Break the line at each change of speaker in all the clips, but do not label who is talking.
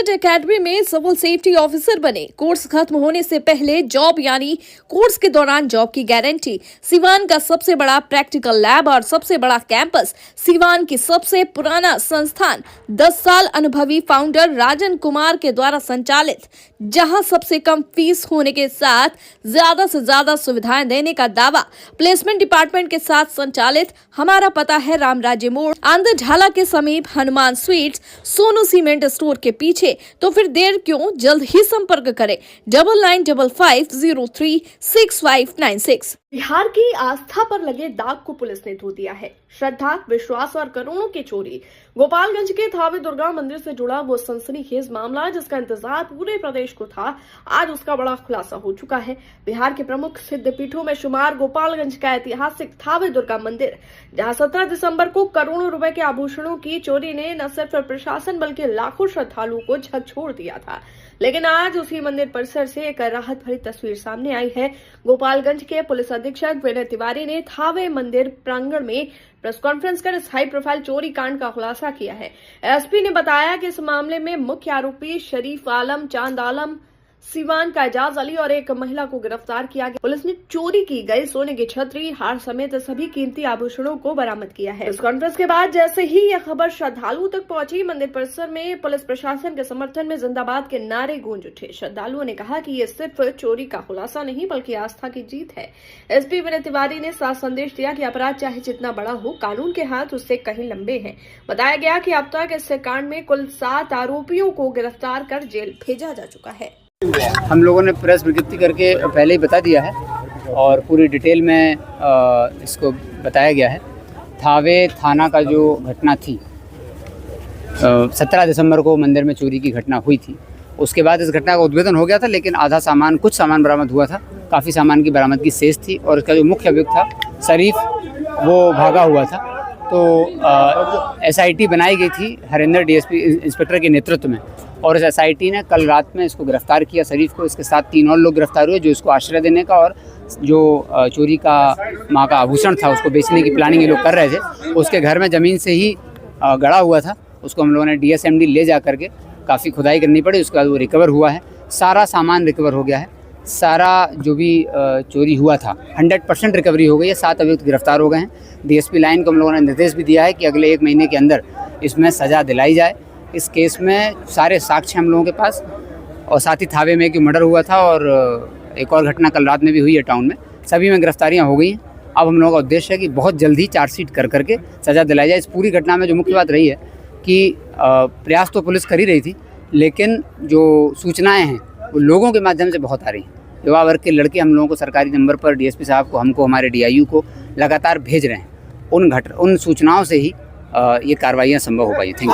Cadet academy में civil safety officer बने। Course खत्म होने से पहले जॉब यानी कोर्स के दौरान जॉब की गारंटी। सिवान का सबसे बड़ा प्रैक्टिकल लैब और सबसे बड़ा कैंपस। सिवान की सबसे पुराना संस्थान 10 साल अनुभवी फाउंडर राजन कुमार के द्वारा संचालित, जहां सबसे कम फीस होने के साथ ज्यादा से ज्यादा सुविधाएं देने का दावा। प्लेसमेंट डिपार्टमेंट के साथ संचालित। हमारा पता है रामराज्य मोड़, आंध्र ढाला के समीप, Hanuman sweets, Sonu cement store के पीछे। तो फिर देर क्यों, जल्द ही संपर्क करें 9955036596। बिहार की आस्था पर लगे दाग को पुलिस ने धो दिया है। श्रद्धा, विश्वास और करोड़ों की चोरी। गोपालगंज के थावे दुर्गा मंदिर से जुड़ा वो सनसनीखेज मामला जिसका इंतजार पूरे प्रदेश को था, आज उसका बड़ा खुलासा हो चुका है। बिहार के प्रमुख सिद्धपीठों में शुमार गोपालगंज का ऐतिहासिक थावे दुर्गा मंदिर, जहां 17 दिसंबर को करोड़ों रुपए के आभूषणों की चोरी ने न सिर्फ प्रशासन बल्कि लाखों श्रद्धालुओं को झकझोर दिया था। लेकिन आज उसी मंदिर परिसर से एक राहत भरी तस्वीर सामने आई है। गोपालगंज के पुलिस अधीक्षक विनय तिवारी ने थावे मंदिर प्रांगण में प्रेस कॉन्फ्रेंस कर इस हाई प्रोफाइल चोरी कांड का खुलासा किया है। एसपी ने बताया कि इस मामले में मुख्य आरोपी शरीफ आलम, चांद आलम, सिवान का एजाज अली और एक महिला को गिरफ्तार किया गया। पुलिस ने चोरी की गई सोने की छतरी, हार समेत सभी कीमती आभूषणों को बरामद किया है। इस कॉन्फ्रेंस के बाद जैसे ही यह खबर श्रद्धालुओं तक पहुंची, मंदिर परिसर में पुलिस प्रशासन के समर्थन में जिंदाबाद के नारे गूंज उठे। श्रद्धालुओं ने कहा कि ये सिर्फ चोरी का खुलासा नहीं बल्कि आस्था की जीत है। एसपी विनय तिवारी ने साफ संदेश दिया कि अपराध चाहे जितना बड़ा हो, कानून के हाथ उससे कहीं लंबे हैं। बताया गया कि अब तक इस कांड में कुल 7 आरोपियों को गिरफ्तार कर जेल भेजा जा चुका है।
हम लोगों ने प्रेस विज्ञप्ति करके पहले ही बता दिया है और पूरी डिटेल में इसको बताया गया है। थावे थाना का जो घटना थी, 17 दिसंबर को मंदिर में चोरी की घटना हुई थी। उसके बाद इस घटना का उद्भेदन हो गया था, लेकिन आधा सामान, कुछ सामान बरामद हुआ था। काफ़ी सामान की बरामदगी शेष थी और इसका जो मुख्य अभियुक्त था शरीफ, वो भागा हुआ था। तो SIT बनाई गई थी हरिंदर DSP इंस्पेक्टर के नेतृत्व में, और इस SIT ने कल रात में इसको गिरफ्तार किया, शरीफ को। इसके साथ 3 और लोग गिरफ्तार हुए जो इसको आश्रय देने का और जो चोरी का माँ का आभूषण था उसको बेचने की प्लानिंग ये लोग कर रहे थे। उसके घर में ज़मीन से ही गड़ा हुआ था, उसको हम लोगों ने DSMD ले जा करके काफ़ी खुदाई करनी पड़ी। उसके बाद वो रिकवर हुआ है, सारा सामान रिकवर हो गया है। सारा जो भी चोरी हुआ था 100% रिकवरी हो गई है। 7 अभियुक्त गिरफ्तार हो गए हैं। DSP लाइन को हम लोगों ने निर्देश भी दिया है कि अगले 1 महीने के अंदर इसमें सज़ा दिलाई जाए। इस केस में सारे साक्ष्य हम लोगों के पास, और साथ ही थावे में एक मर्डर हुआ था और एक और घटना कल रात में भी हुई है टाउन में, सभी में गिरफ्तारियां हो गई हैं। अब हम लोगों का उद्देश्य है कि बहुत जल्द ही चार्जशीट कर करके सज़ा दिलाई जाए। इस पूरी घटना में जो मुख्य बात रही है कि प्रयास तो पुलिस कर ही रही थी, लेकिन जो सूचनाएँ हैं वो लोगों के माध्यम से बहुत आ रही हैं। युवा वर्ग के लड़के हम लोगों को सरकारी नंबर पर DSP साहब को, हमको, हमारे DIU को लगातार भेज रहे हैं। उन सूचनाओं से ही ये कार्रवाइयाँ संभव हो पाई। Thank you.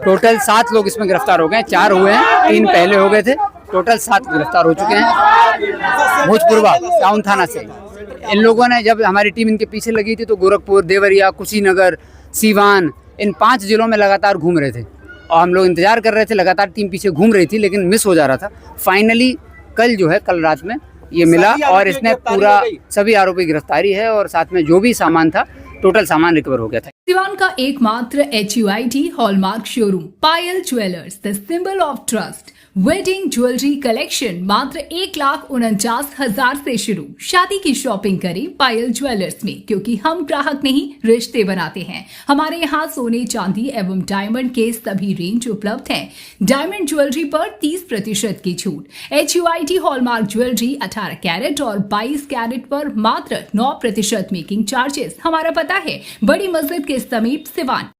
टोटल 7 लोग इसमें गिरफ्तार हो गए हैं। 4 हुए हैं, 3 पहले हो गए थे। टोटल 7 गिरफ्तार हो चुके हैं भोजपुरवा टाउन थाना से। इन लोगों ने, जब हमारी टीम इनके पीछे लगी थी, तो गोरखपुर, देवरिया, कुशीनगर, सीवान, इन 5 जिलों में लगातार घूम रहे थे और हम लोग इंतजार कर रहे थे। लगातार टीम पीछे घूम रही थी लेकिन मिस हो जा रहा था। फाइनली कल रात में ये मिला और इसने पूरा सभी आरोपी गिरफ्तारी है और साथ में जो भी सामान था, टोटल सामान रिकवर हो गया था।
सिवान का एकमात्र HUID hallmark showroom Payal jewellers, the symbol of trust. Wedding jewellery collection मात्र 1,49,000 से शुरू। शादी की शॉपिंग करें पायल ज्वेलर्स में, क्योंकि हम ग्राहक नहीं रिश्ते बनाते हैं। हमारे यहाँ सोने, चांदी एवं डायमंड के सभी रेंज उपलब्ध हैं। डायमंड ज्वेलरी पर 30% की छूट। HUID हॉलमार्क ज्वेलरी 18 कैरेट और 22 कैरेट पर मात्र 9% मेकिंग चार्जेस। हमारा पता है बड़ी मस्जिद के समीप, सिवान।